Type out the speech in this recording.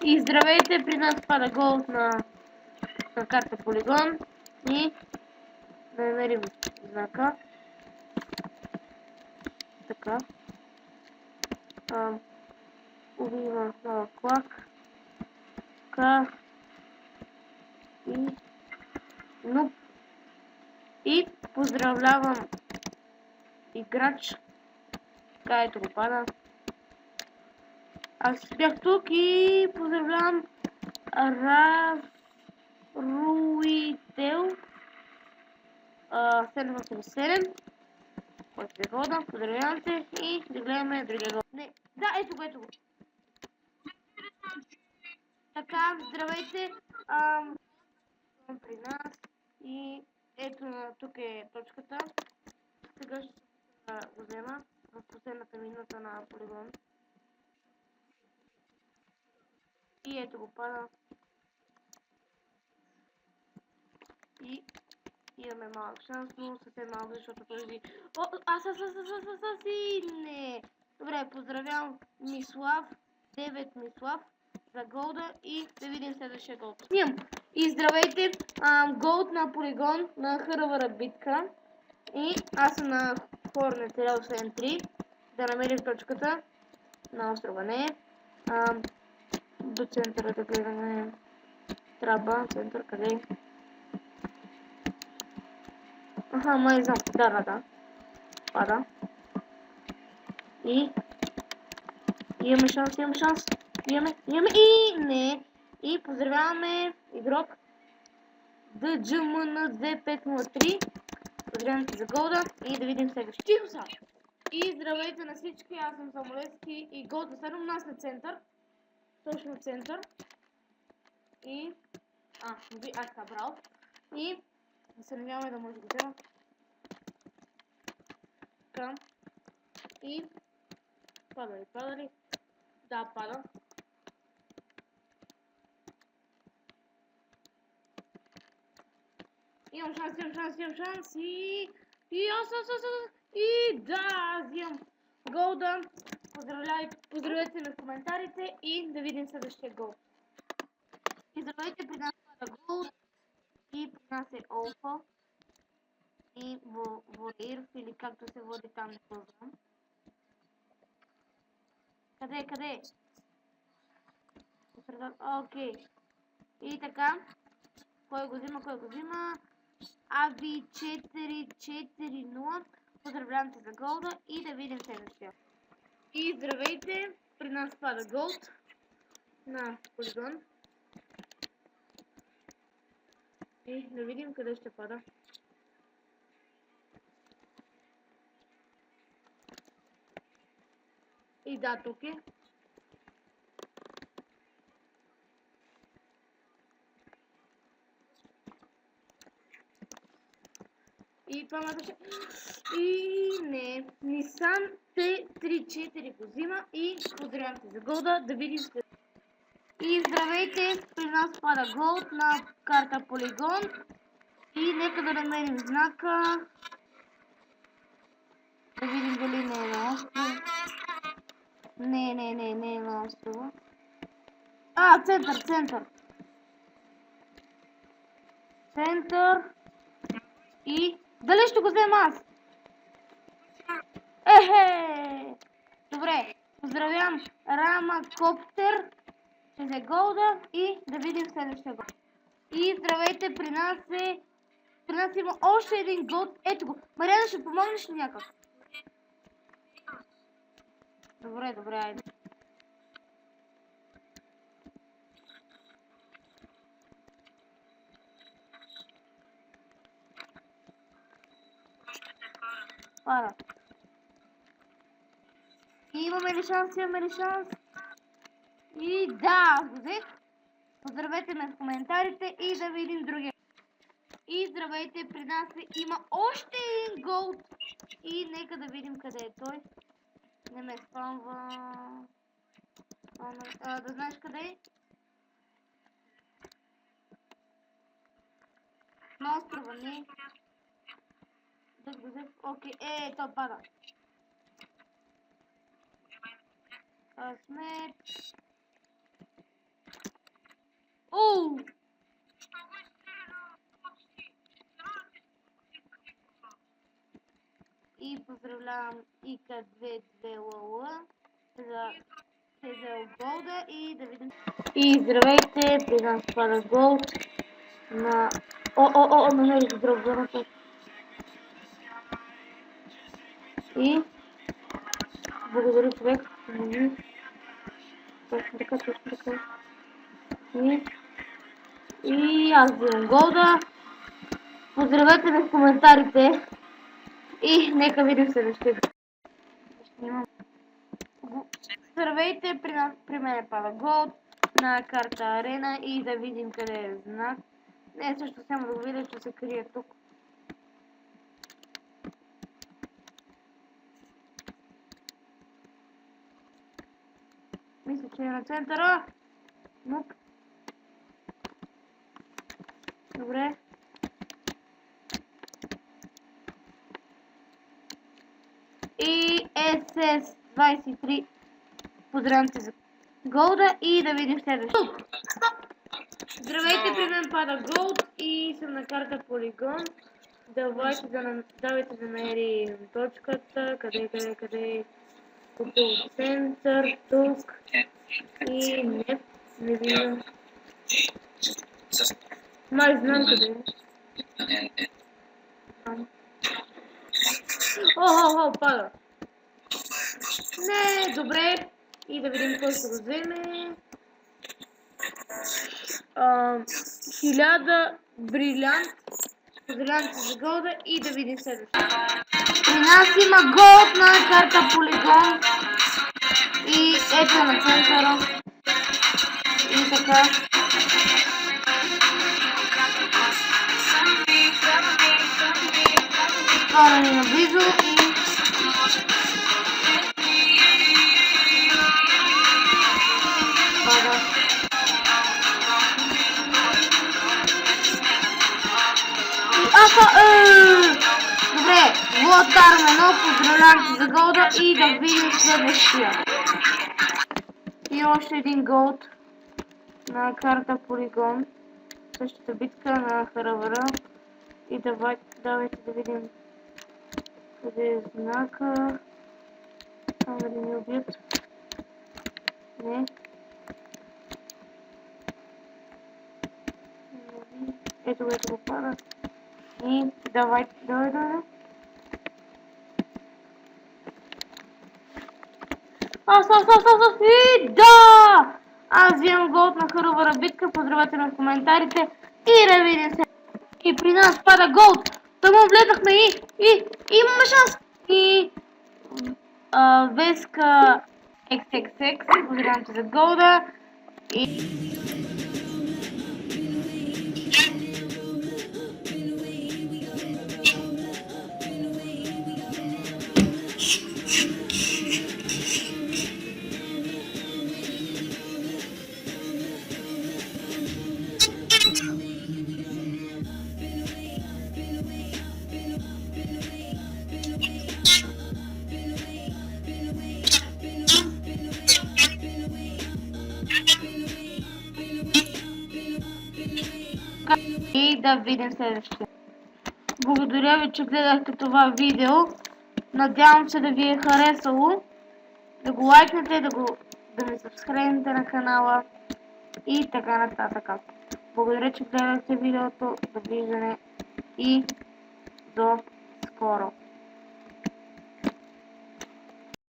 И здравейте, при нас пада голд на карта полигон и да намерим знака. Така. Убивам нова клак. Така. И... Ну. И поздравлявам играч. Така, ето го пада. Аз бях тук и поздравлявам Руител 787, който е хода. Поздравявам те и да гледаме другия гол. Не, да, ето го. Така, здравейте. При нас и ето тук е точката. Сега ще го взема в последната минута на полигон. И ето го пада. И имаме малък шанс, но съвсем малък, защото този... О, не! Добре, поздравявам Мислав, 9 Мислав за голда и да видим следващия голд. Снимам! И здравейте! Голд на полигон на хървара битка. И аз съм на Hornet Rail 73. Да намерим точката на острова не. До центъра да гледаме. Траба, център, къде? Аха, май знам. Да. Пада. И имаме шанс. Имаме и не. И поздравяваме игрок DGMN2503. Поздравявам ти за голда и да видим следващия. Тихо са! И здравейте на всички, аз съм Самолевски и голда следва нас на център. Точно център. И... аз събрал. И се надяваме да може да го взема. Така. И... Пада ли? Да, пада. Имам шанс и да, взимам голда. Поздравете ме в коментарите и да видим следващия гол. И здравейте, при нас пада гол и при нас е Олфа и Волеир, или както се води там, не знам. Къде? Окей. И така. Кой го взима? Аби 440. Поздравлявам те за голда и да видим следващия. И здравейте, при нас пада голд на полигон. И да видим къде ще пада. И да, тук е. И това ще... И не. Nissan T34 го взима и поздравявам те за голда. Да видим след. И здравейте, при нас пада голд на карта полигон. И нека да намерим знака. Да видим дали не е на остров. Не е на острова. Център. Център. И... Дали ще го взема аз? Добре, поздравявам Рама Коптер за голда и да видим следващия гол. И здравейте, при нас има още един голд. Ето го. Мариана, ще помогнеш ли някак? Добре, айде. Пара. И имаме ли шанс? И да, аз го взех. Поздравете ме в коментарите и да видим другия. И здравейте, при нас има още един голд. И нека да видим къде е той. Не ме спамва. Да знаеш къде е? На острова не. Да го взех. Окей, то пада. Смет. ИК22ЛЛ за Хезел Голда и да видим. И здравейте, при нас пада Голд на... намерих друг зоната. И... Благодаря, човек. Точно така. И аз взимам Голда. Поздравете ме в коментарите. И нека видим следващия. Здравейте, при мен пада Голд на карта Арена и да видим къде е знак. Не, също само да го видя, че се крие тук. Мисля, че е на центъра. Нуп. Добре. И SS23. Поздравям се за Голда и да видим следващото. Здравейте, при мен пада Голд и съм на карта Полигон. Давайте да намерим точката. Къде? Купил център, тук. И не виждам. Май знам къде е. Пада. Не, добре. И да видим кой ще го вземе. 1000 брилянт. Поздравям се за Голда и да видим следващото. При нас има Голд на карта Полигон. И ето на центъра. И така. Това ни наблизо и... Пада. Добре, Лотар 1, поздравлявам се за Голда и да видим следващия. И още един Голд на карта Полигон. Същата битка на Харавара. И давайте да видим къде е знака. Само да ни убият. Не. Ето го пада. И давайте. И да! Аз взимам Голд на Харавара битка. Поздравете ме в коментарите. И да видим се. И при нас пада Голд. Тъмо влезнахме и имаме шанс. И Веска XXX. Поздравям се за Голда. И... И да видим следващия. Благодаря ви, че гледахте това видео. Надявам се да ви е харесало. Да го лайкнете, да ми сабскрайбнете на канала и така нататък. Благодаря, че гледахте видеото. Довиждане и до скоро.